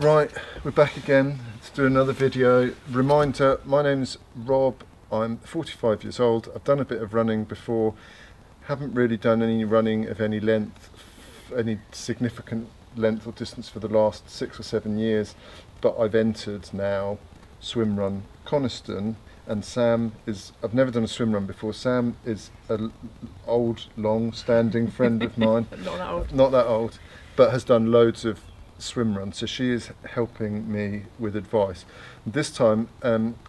Right, we're back again to do another video. Reminder, my name's Rob, I'm 45 years old, I've done a bit of running before, haven't really done any running of any length, any significant length or distance for the last 6 or 7 years, but I've entered now Swimrun Coniston, and Sam is, I've never done a swim run before, Sam is an old, long-standing friend of mine. Not that old, but has done loads of swim runs, so she is helping me with advice. This time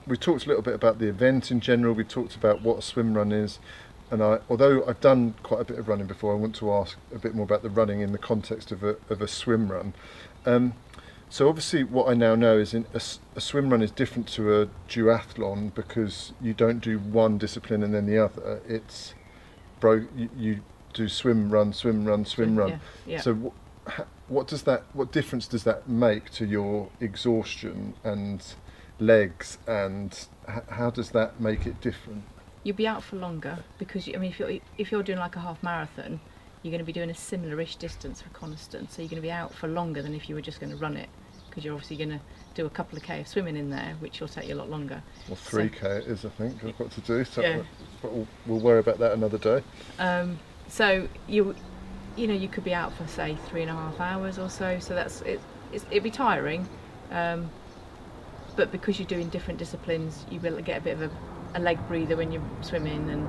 we talked a little bit about the event in general, we talked about what a swim run is, and although I've done quite a bit of running before, I want to ask a bit more about the running in the context of a swim run. So obviously what I now know is a swim run is different to a duathlon because you don't do one discipline and then the other. It's you do swim, run, swim, run, swim, run. Yeah. So what difference does that make to your exhaustion and legs, and how does that make it different? You'll be out for longer because if you're doing like a half marathon, you're going to be doing a similar-ish distance for Coniston, so you're going to be out for longer than if you were just going to run it, because you're obviously going to do a couple of K of swimming in there, which will take you a lot longer. Well, 3K it is, I think, I've got to do, so yeah. we'll worry about that another day. So you could be out for say 3.5 hours or so. So it'd be tiring, but because you're doing different disciplines, you will get a bit of a leg breather when you're swimming, and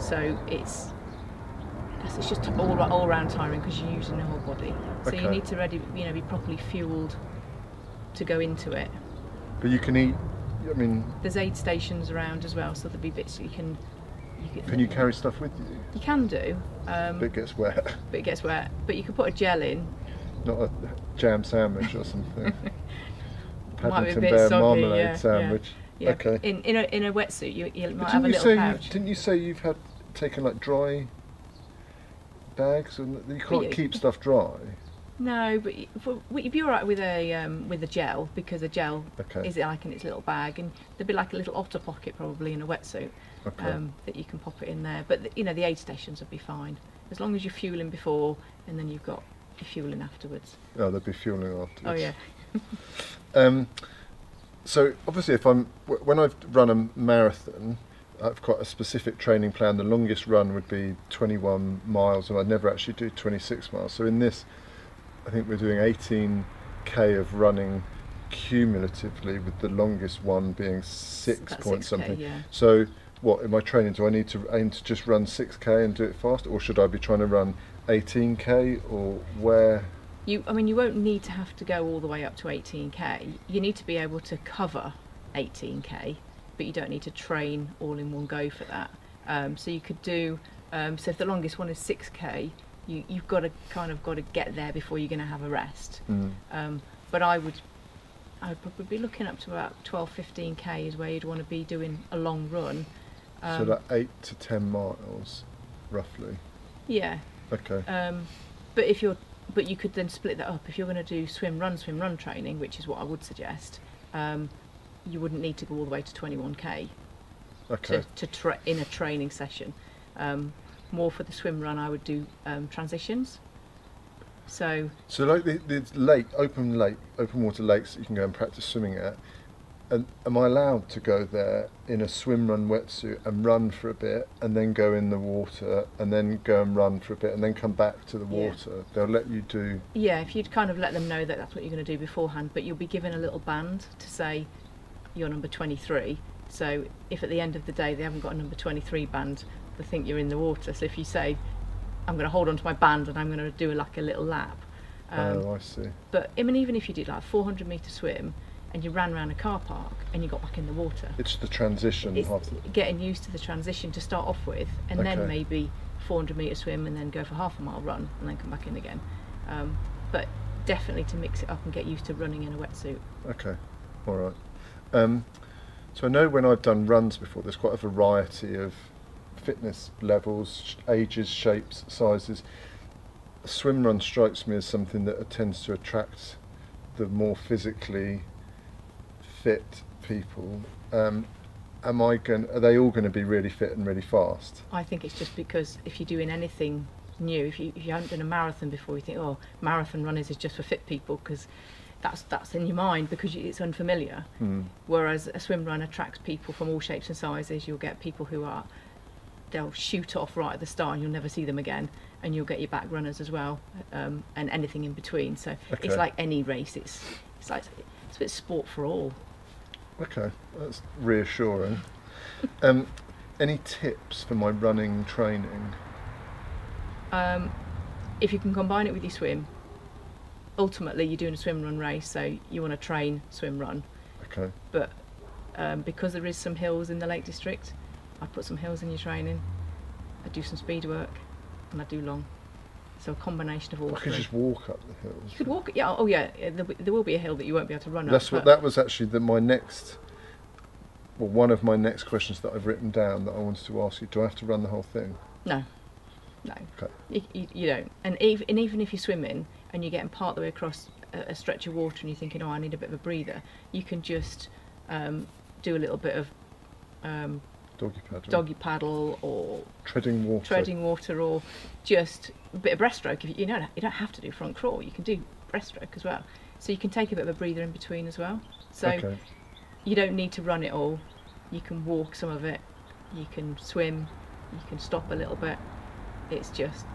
so it's just all round tiring because you're using the whole body. So okay. You need to be properly fueled to go into it. But you can eat. I mean, there's aid stations around as well, so there'll be bits you can. Can you carry stuff with you? You can do. But it gets wet. But you can put a gel in. Not a jam sandwich or something. Paddington Bear soggy, marmalade sandwich. Yeah. Okay. In a wetsuit, you might have a little pouch. Didn't you say you've taken like dry bags, and you can't keep stuff dry? No, but you'd be all right with a gel, because a gel is like in its little bag, and there'd be like a little otter pocket probably in a wetsuit. That you can pop it in there, but the aid stations would be fine as long as you're fueling before and then you've got your fueling afterwards. Oh, there'd be fueling afterwards. Oh yeah. So obviously, when I've run a marathon, I've got a specific training plan. The longest run would be 21 miles, and I'd never actually do 26 miles. So in this, I think we're doing 18k of running cumulatively, with the longest one being 6 point something. Yeah. So what in my training, do I need to aim to just run 6k and do it fast, or should I be trying to run 18k, or where? You won't need to have to go all the way up to 18k. You need to be able to cover 18k, but you don't need to train all in one go for that. So you could do, so if the longest one is 6k, you've got to get there before you're going to have a rest. But I'd probably be looking up to about 12-15k is where you'd want to be doing a long run. So like 8 to 10 miles, roughly. Yeah. Okay. But you could then split that up. If you're going to do swim run training, which is what I would suggest, you wouldn't need to go all the way to 21k. Okay. In a training session. More for the swim run, I would do transitions. So like the open water lakes that you can go and practice swimming at, and am I allowed to go there in a swim run wetsuit and run for a bit, and then go in the water, and then go and run for a bit, and then come back to the water? Yeah. They'll let you do. Yeah, if you'd kind of let them know that that's what you're going to do beforehand, but you'll be given a little band to say you're number 23. So if at the end of the day they haven't got a number 23 band, they think you're in the water. So if you say, I'm going to hold on to my band and I'm going to do like a little lap. I see. But even if you did like a 400 metre swim and you ran around a car park and you got back in the water, it's the transition. It's getting used to the transition to start off with, and then maybe 400 metre swim and then go for half a mile run and then come back in again. But definitely to mix it up and get used to running in a wetsuit. Okay, all right. So I know when I've done runs before, there's quite a variety of fitness levels, ages, shapes, sizes. A swim run strikes me as something that tends to attract the more physically fit people. Are they all going to be really fit and really fast? I think it's just because if you're doing anything new. If you haven't done a marathon before, you think, oh, marathon runners is just for fit people, because that's in your mind because it's unfamiliar. Whereas a swim run attracts people from all shapes and sizes. You'll get people they'll shoot off right at the start and you'll never see them again, and you'll get your back runners as well, and anything in between. So it's like any race. It's a bit sport for all. Okay, that's reassuring. Any tips for my running training? If you can combine it with your swim, ultimately you're doing a swim run race, so you want to train swim run. Okay. But because there is some hills in the Lake District, I put some hills in your training. I do some speed work, and I do long. So a combination of all I could three. just walk up the hills. You could walk. Yeah. Oh yeah. There will be a hill that you won't be able to run That's up. what that was actually one of my next questions that I've written down that I wanted to ask you. Do I have to run the whole thing? No. Okay. You don't. And even if you're swimming and you're getting part of the way across a stretch of water and you're thinking, oh, I need a bit of a breather, you can just do a little bit of doggy paddle or treading water, or just a bit of breaststroke. You don't have to do front crawl. You can do breaststroke as well. So you can take a bit of a breather in between as well. So you don't need to run it all. You can walk some of it. You can swim. You can stop a little bit. It's just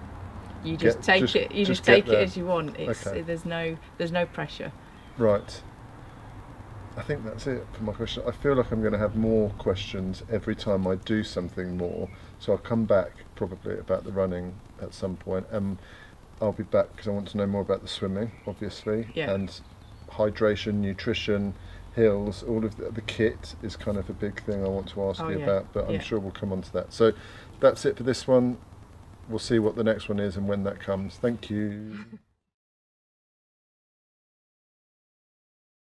you just take it. You just take it as you want. There's no pressure. Right. I think that's it for my question. I feel like I'm going to have more questions every time I do something more. So I'll come back probably about the running at some point. I'll be back because I want to know more about the swimming, obviously, and hydration, nutrition, hills. All of the kit is kind of a big thing I want to ask you about, but I'm sure we'll come on to that. So that's it for this one. We'll see what the next one is and when that comes. Thank you.